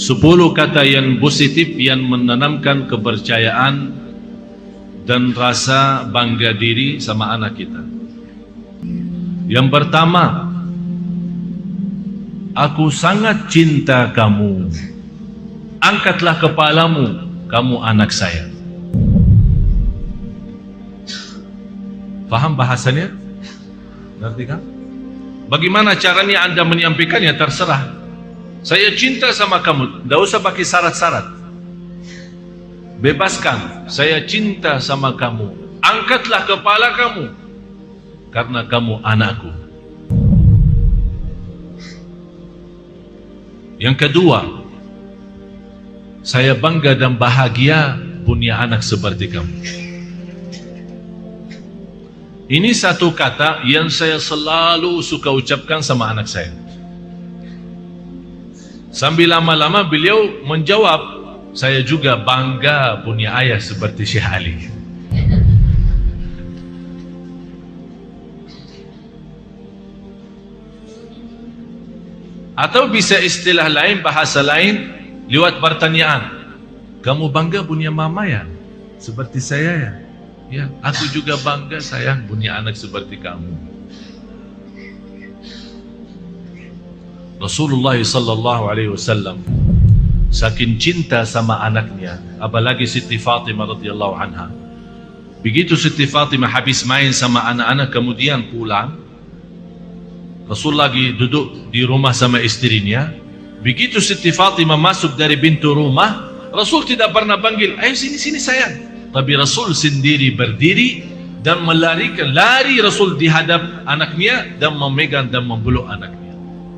10 kata yang positif yang menanamkan kepercayaan dan rasa bangga diri sama anak kita. Yang pertama, aku sangat cinta kamu. Angkatlah kepalamu, kamu anak saya. Faham bahasanya? Ngerti kan? Bagaimana caranya Anda menyampaikannya terserah. Saya cinta sama kamu, tidak usah pakai syarat-syarat. Bebaskan, saya cinta sama kamu. Angkatlah kepala kamu, karena kamu anakku. Yang kedua, saya bangga dan bahagia punya anak seperti kamu. Ini satu kata yang saya selalu suka ucapkan sama anak saya. Sambil lama-lama beliau menjawab, saya juga bangga punya ayah seperti Syekh Ali. Atau bisa istilah lain, bahasa lain, lewat pertanyaan. Kamu bangga punya mama ya? Seperti saya ya? Ya, aku juga bangga sayang punya anak seperti kamu. Rasulullah sallallahu alaihi wasallam saking cinta sama anaknya, apalagi Siti Fatimah radhiyallahu anha. Begitu Siti Fatimah habis main sama anak-anak kemudian pulang, Rasul lagi duduk di rumah sama istrinya. Begitu Siti Fatimah masuk dari pintu rumah, Rasul tidak pernah panggil, ayo sini sayang. Tapi Rasul sendiri berdiri dan lari Rasul di hadap anaknya dan memegang dan memeluk anaknya.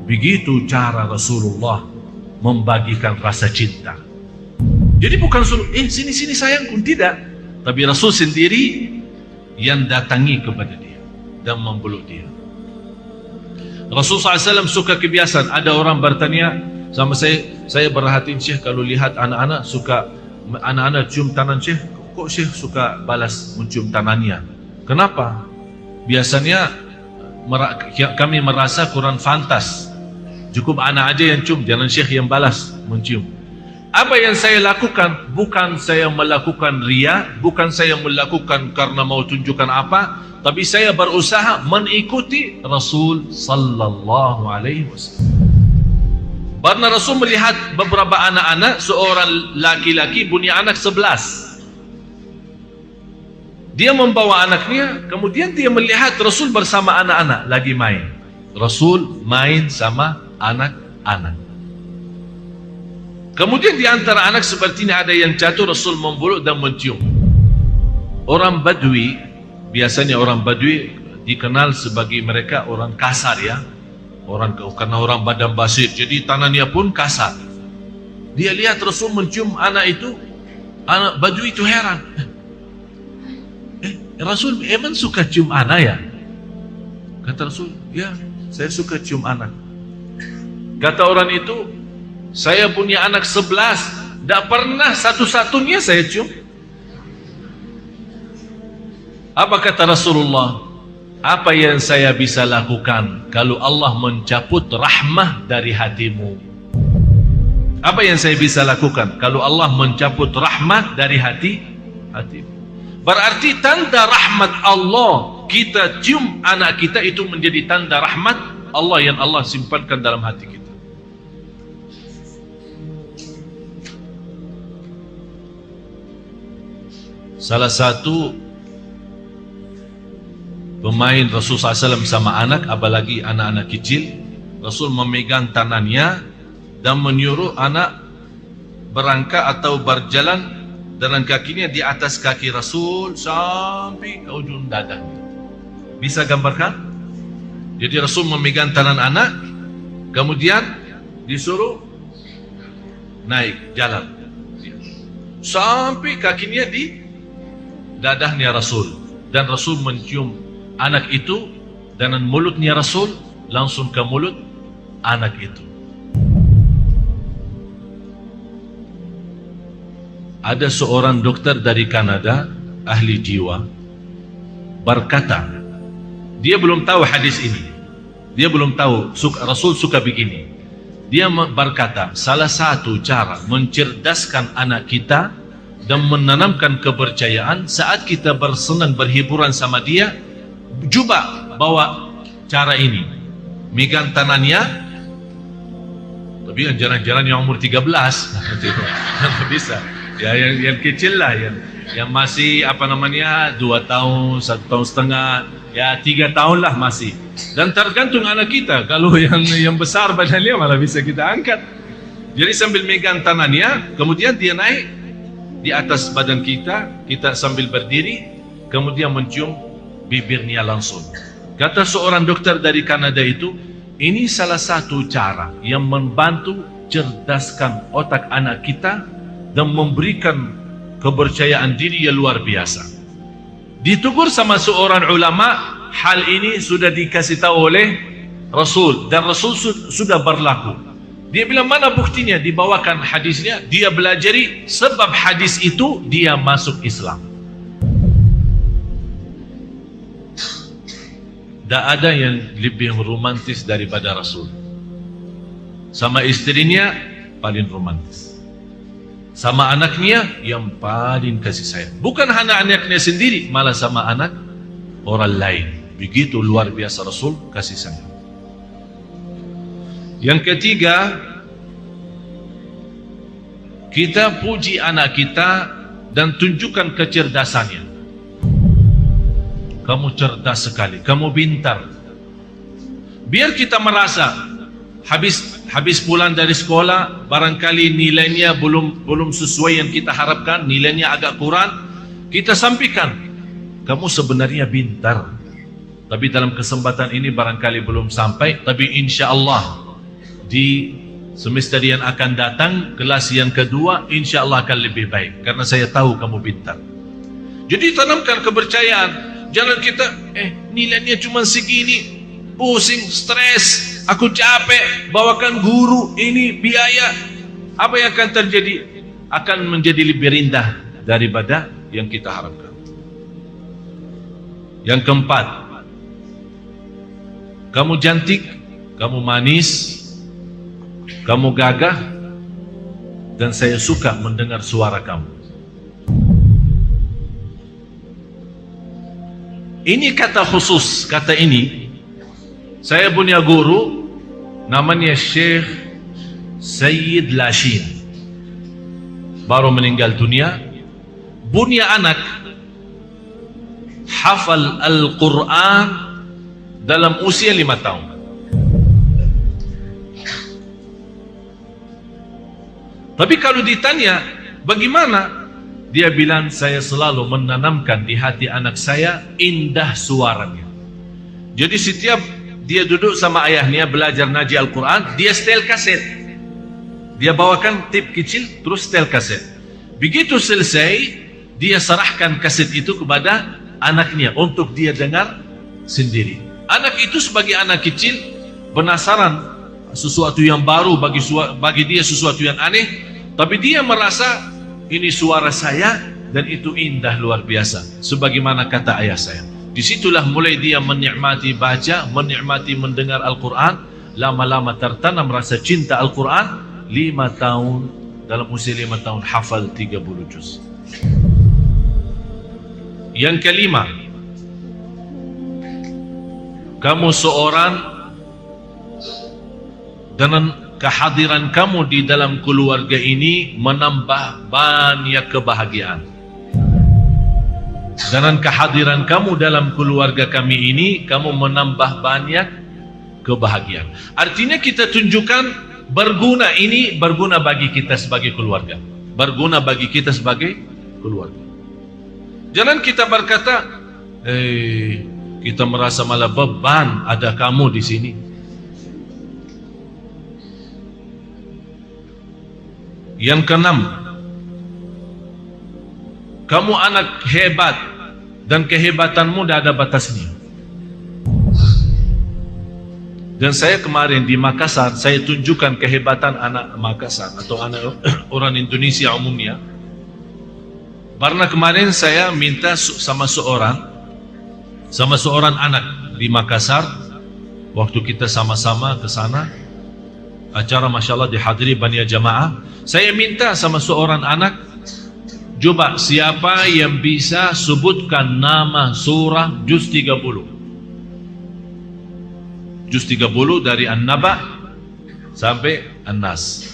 Begitu cara Rasulullah membagikan rasa cinta. Jadi bukan suruh, sini sayang pun tidak. Tapi Rasul sendiri yang datangi kepada dia dan memeluk dia. Rasul SAW suka kebiasaan, ada orang bertanya sama saya perhatiin Syekh kalau lihat anak-anak suka, anak-anak cium tangan Syekh, kok Syekh suka balas mencium tangannya? Kenapa? Biasanya kami merasa kurang fantas. Cukup anak aja yang cium, jangan Syekh yang balas mencium. Apa yang saya lakukan, bukan saya melakukan ria, bukan saya melakukan karena mau tunjukkan apa, tapi saya berusaha mengikuti Rasul sallallahu alaihi wasallam. Karena Rasul melihat beberapa anak-anak, seorang laki-laki punya anak 11. Dia membawa anaknya, kemudian dia melihat Rasul bersama anak-anak lagi main. Rasul main sama anak-anak. Kemudian di antara anak seperti ini ada yang jatuh, Rasul membeluk dan mencium. Orang Badui, biasanya orang Badui dikenal sebagai mereka orang kasar ya. Karena orang badan basir, jadi tangannya pun kasar. Dia lihat Rasul mencium anak itu, anak Badui itu heran. Rasul emang suka cium anak ya? Kata Rasul, ya saya suka cium anak. Kata orang itu, saya punya anak 11, tidak pernah satu-satunya saya cium. Apa kata Rasulullah? Apa yang saya bisa lakukan kalau Allah mencabut rahmah dari hatimu? Apa yang saya bisa lakukan kalau Allah mencabut rahmah dari hatimu? Berarti tanda rahmat Allah, kita cium anak kita itu menjadi tanda rahmat Allah yang Allah simpankan dalam hati kita. Salah satu pemain Rasul SAW sama anak, apalagi anak-anak kecil, Rasul memegang tangannya dan menyuruh anak berangkat atau berjalan dengan kakinya di atas kaki Rasul sampai ke ujung dada. Bisa gambarkan? Jadi Rasul memegang tangan anak, kemudian disuruh naik jalan sampai kakinya di dadahnya Rasul, dan Rasul mencium anak itu dengan mulutnya Rasul langsung ke mulut anak itu. Ada seorang dokter dari Kanada, ahli jiwa, berkata, dia belum tahu hadis ini, dia belum tahu Rasul suka begini. Dia berkata, salah satu cara mencerdaskan anak kita dan menanamkan kepercayaan saat kita bersenang berhiburan sama dia, cuba bawa cara ini. Megang tangannya, tapi jangan yang umur 13, tidak bisa. Ya, yang kecil lah, yang masih 2 tahun, 1 tahun setengah, ya 3 tahun lah masih. Dan tergantung anak kita, kalau yang besar badannya malah bisa kita angkat. Jadi sambil megang tangannya, kemudian dia naik di atas badan kita sambil berdiri, kemudian mencium bibirnya langsung. Kata seorang dokter dari Kanada itu, ini salah satu cara yang membantu cerdaskan otak anak kita dan memberikan kepercayaan diri yang luar biasa. Ditegur sama seorang ulama, hal ini sudah dikasih tahu oleh Rasul, dan Rasul sudah berlaku. Dia bilang, mana buktinya? Dibawakan hadisnya, dia belajari, sebab hadis itu dia masuk Islam. Tak ada yang lebih romantis daripada Rasul. Sama istrinya paling romantis, sama anaknya yang paling kasih sayang. Bukan hanya anaknya sendiri, malah sama anak orang lain. Begitu luar biasa Rasul kasih sayang. Yang ketiga, kita puji anak kita dan tunjukkan kecerdasannya. Kamu cerdas sekali, kamu pintar. Biar kita merasa habis pulang dari sekolah, barangkali nilainya belum sesuai yang kita harapkan, nilainya agak kurang, kita sampaikan, kamu sebenarnya pintar, tapi dalam kesempatan ini barangkali belum sampai, tapi insya Allah di semester yang akan datang, kelas yang kedua, insya Allah akan lebih baik, karena saya tahu kamu pintar. Jadi tanamkan kepercayaan. Jangan kita nilainya cuma segini, pusing, stres, aku capek, bawakan guru, ini biaya. Apa yang akan terjadi? Akan menjadi lebih rendah daripada yang kita harapkan. Yang keempat, kamu cantik, kamu manis, kamu gagah, dan saya suka mendengar suara kamu. Ini kata khusus, kata ini saya punya guru namanya Syekh Sayyid Lashin, baru meninggal dunia. Punya anak hafal Al-Quran dalam usia 5 tahun. Tapi kalau ditanya bagaimana, dia bilang, saya selalu menanamkan di hati anak saya indah suaranya. Jadi setiap dia duduk sama ayahnya belajar ngaji Al-Quran, dia setel kaset. Dia bawakan tip kecil, terus setel kaset. Begitu selesai, dia serahkan kaset itu kepada anaknya untuk dia dengar sendiri. Anak itu sebagai anak kecil penasaran, sesuatu yang baru bagi dia, sesuatu yang aneh, tapi dia merasa ini suara saya dan itu indah luar biasa, sebagaimana kata ayah saya. Disitulah mulai dia menikmati baca, menikmati mendengar Al-Quran. Lama-lama tertanam rasa cinta Al-Quran. 5 tahun, dalam usia 5 tahun hafal 30 juz. Yang kelima, kamu seorang dengan kehadiran kamu di dalam keluarga ini menambah banyak kebahagiaan. Dengan kehadiran kamu dalam keluarga kami ini, kamu menambah banyak kebahagiaan. Artinya kita tunjukkan berguna, ini berguna bagi kita sebagai keluarga, berguna bagi kita sebagai keluarga. Jangan kita berkata, kita merasa malah beban ada kamu di sini. Yang keenam, kamu anak hebat dan kehebatanmu tidak ada batasnya. Dan saya kemarin di Makassar, saya tunjukkan kehebatan anak Makassar atau anak orang Indonesia umumnya. Karena kemarin saya minta sama seorang anak di Makassar, waktu kita sama-sama ke sana, acara Masya Allah dihadiri banyak jamaah. Saya minta sama seorang anak, coba siapa yang bisa sebutkan nama surah juz 30. Juz 30 dari An-Naba sampai An-Nas.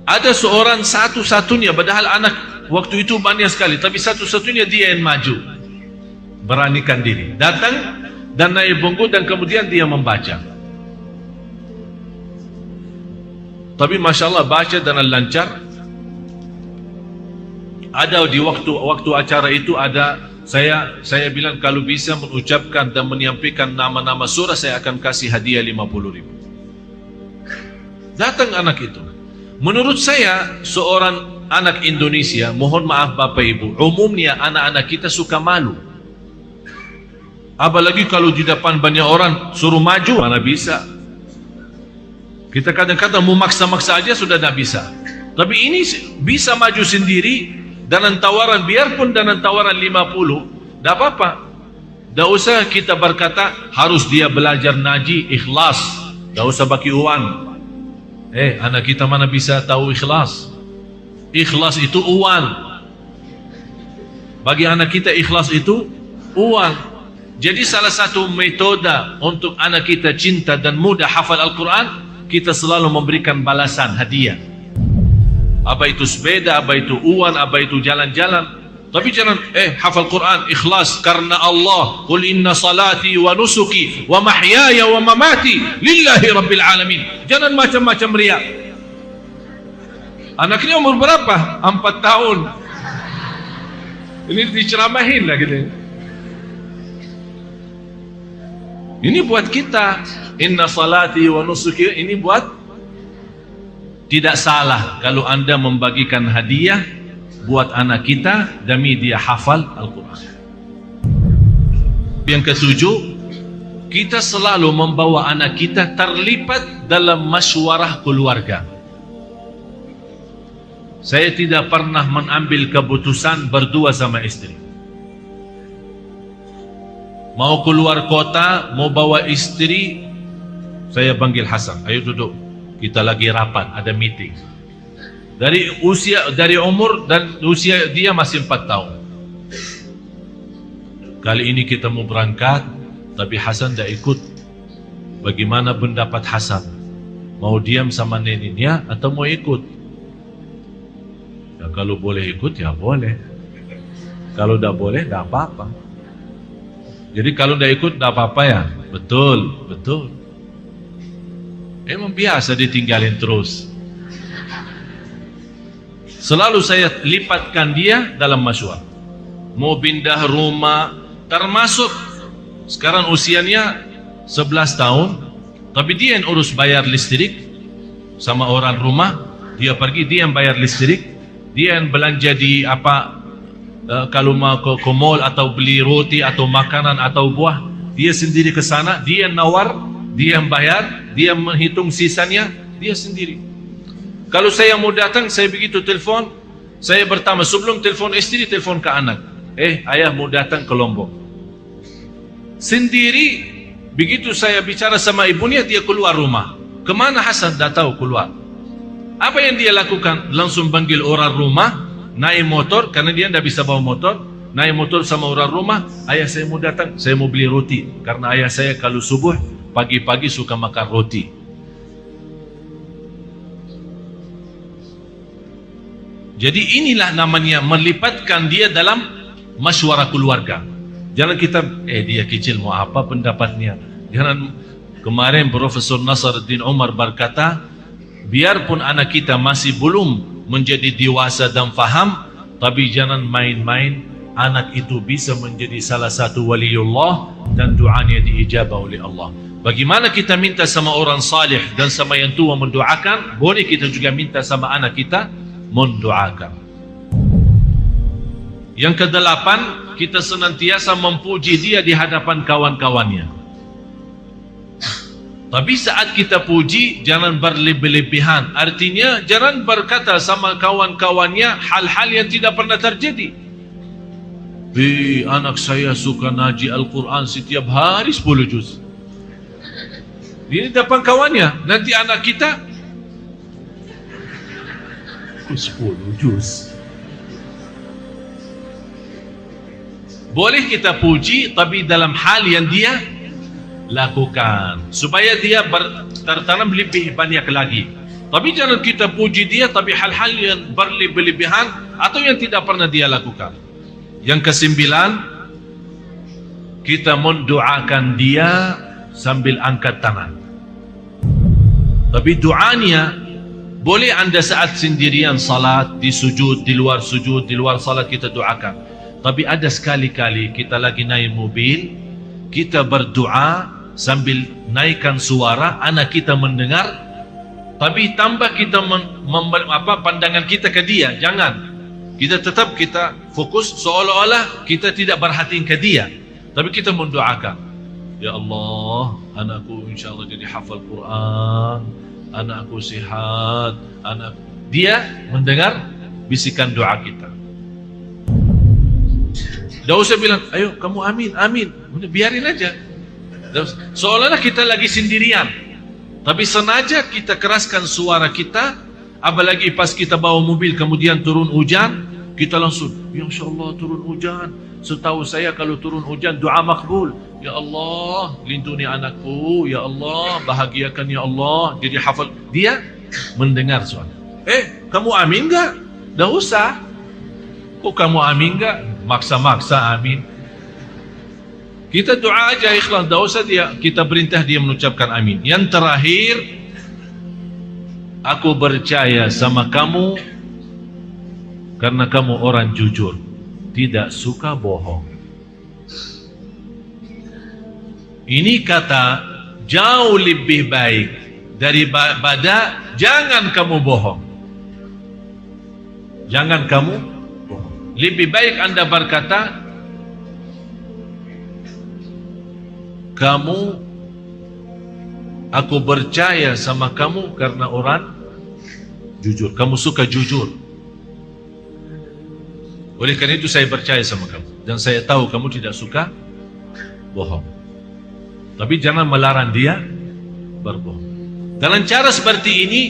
Ada seorang satu-satunya, padahal anak waktu itu banyak sekali, tapi satu-satunya dia yang maju, beranikan diri, datang dan naik bangku dan kemudian dia membaca. Tapi Masya Allah baca dengan lancar. Ada di waktu acara itu ada saya bilang kalau bisa mengucapkan dan menyampaikan nama-nama surah saya akan kasih hadiah 50.000. Datang anak itu. Menurut saya seorang anak Indonesia, mohon maaf Bapak Ibu, umumnya anak-anak kita suka malu. Apalagi kalau di depan banyak orang suruh maju, mana bisa. Kita kadang-kadang mau maksa-maksa aja sudah tidak bisa. Tapi ini bisa maju sendiri dengan tawaran, biarpun dengan tawaran 50, tidak apa-apa. Tidak usah kita berkata harus dia belajar naji ikhlas, tidak usah bagi uang. Anak kita mana bisa tahu ikhlas? Ikhlas itu uang. Bagi anak kita ikhlas itu uang. Jadi salah satu metode untuk anak kita cinta dan mudah hafal Al-Quran, kita selalu memberikan balasan hadiah. Apa itu sepeda, apa itu uang, apa itu jalan-jalan. Tapi jangan hafal Quran ikhlas karena Allah. Qul inna salati wa nusuki wa mahyaya wa mamati lillahi rabbil alamin. Jangan macam-macam riak. Anaknya umur berapa? 4 tahun. Ini diceramahin lah gitu. Ini buat kita. Inna salati wa nusuki, ini buat tidak salah kalau Anda membagikan hadiah buat anak kita demi dia hafal Al-Quran. Yang ketujuh, kita selalu membawa anak kita terlibat dalam masywarah keluarga. Saya tidak pernah mengambil keputusan berdua sama istri. Mau keluar kota, mau bawa istri, saya panggil Hasan, ayo duduk, kita lagi rapat, ada meeting. Dari umur dan usia dia masih 4 tahun. Kali ini kita mau berangkat, tapi Hasan tidak ikut. Bagaimana pendapat Hasan? Mau diam sama neneknya atau mau ikut? Ya, kalau boleh ikut ya boleh. Kalau tidak boleh tidak apa-apa. Jadi kalau tidak ikut tidak apa-apa ya. Betul, betul. Emang biasa ditinggalin terus. Selalu saya lipatkan dia dalam masywarah. Mau pindah rumah, termasuk sekarang usianya 11 tahun, tapi dia yang urus bayar listrik sama orang rumah. Dia pergi, dia yang bayar listrik, dia yang belanja di kalau mau ke mall atau beli roti atau makanan atau buah, dia sendiri ke sana, dia yang nawar, dia yang bayar, dia yang menghitung sisanya, dia sendiri. Kalau saya mau datang, saya begitu telepon, saya pertama sebelum telepon istri, telepon ke anak. Ayah mau datang ke Lombok. Sendiri, begitu saya bicara sama ibunya, dia keluar rumah. Kemana Hasan? Dah tahu keluar. Apa yang dia lakukan? Langsung panggil orang rumah, naik motor, karena dia tidak bisa bawa motor, naik motor sama orang rumah. Ayah saya mau datang, saya mau beli roti. Karena ayah saya kalau subuh, pagi-pagi suka makan roti. Jadi inilah namanya melipatkan dia dalam masywarah keluarga. Jangan kita, dia kecil mau apa pendapatnya. Jangan, kemarin Profesor Nasruddin Umar berkata, biarpun anak kita masih belum menjadi dewasa dan faham, tapi jangan main-main, anak itu bisa menjadi salah satu waliullah dan doanya diijabah oleh Allah. Bagaimana kita minta sama orang salih dan sama yang tua mendoakan, boleh kita juga minta sama anak kita mendoakan. Yang kedelapan, kita senantiasa memuji dia di hadapan kawan-kawannya. Tapi saat kita puji, jangan berlebih-lebihan. Artinya, jangan berkata sama kawan-kawannya hal-hal yang tidak pernah terjadi. Anak saya suka naji Al-Quran setiap hari 10 juz. Di depan kawannya. Nanti anak kita 10 juz. Boleh kita puji, tapi dalam hal yang dia lakukan, supaya dia tertanam lebih banyak lagi. Tapi jangan kita puji dia, tapi hal-hal yang berlebihan atau yang tidak pernah dia lakukan. Yang kesembilan, kita mendoakan dia sambil angkat tangan. Tapi doanya boleh anda saat sendirian salat, di sujud, di luar salat kita doakan. Tapi ada sekali-kali kita lagi naik mobil, kita berdoa sambil naikkan suara, anak kita mendengar, tapi tambah kita pandangan kita ke dia. Jangan, kita tetap kita fokus seolah-olah kita tidak perhatiin ke dia, tapi kita mendoakan, ya Allah, anakku insyaAllah jadi hafal Quran, anakku sihat, dia mendengar bisikan doa kita. Tidak usah bilang, ayo kamu amin, amin. Udah biarin aja. Seolah-olah kita lagi sendirian. Tapi sengaja kita keraskan suara kita. Apalagi pas kita bawa mobil kemudian turun hujan, kita langsung, ya Insya Allah turun hujan. Setahu saya kalau turun hujan doa makbul. Ya Allah, lindungi anakku. Ya Allah, bahagiakan ya Allah. Jadi hafal. Dia mendengar suara. Kamu amin gak? Dah usah. Kok kamu amin gak? Maksa-maksa amin. Kita doa aja ikhlas, tak usah kita perintah dia mengucapkan amin. Yang terakhir, aku percaya sama kamu karena kamu orang jujur, tidak suka bohong. Ini kata jauh lebih baik daripada jangan kamu bohong. Jangan kamu bohong. Lebih baik anda berkata, aku percaya sama kamu karena orang jujur. Kamu suka jujur. Oleh karena itu saya percaya sama kamu. Dan saya tahu kamu tidak suka bohong. Tapi jangan melarang dia berbohong. Dengan cara seperti ini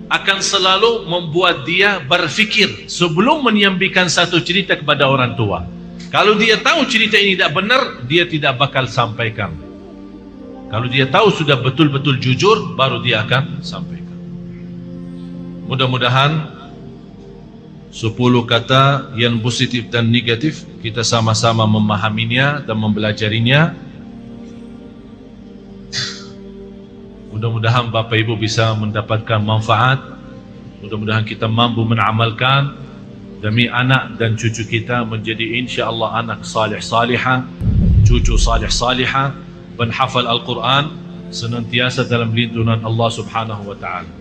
akan selalu membuat dia berfikir sebelum menyampaikan satu cerita kepada orang tua. Kalau dia tahu cerita ini tidak benar, dia tidak bakal sampaikan. Kalau dia tahu sudah betul-betul jujur, baru dia akan sampaikan. Mudah-mudahan 10 kata yang positif dan negatif kita sama-sama memahaminya dan mempelajarinya. Mudah-mudahan Bapak Ibu bisa mendapatkan manfaat. Mudah-mudahan kita mampu mengamalkan demi anak dan cucu kita menjadi insya-Allah anak salih salihah, cucu salih salihah, penghafal Al-Quran, senantiasa dalam lindungan Allah Subhanahu wa taala.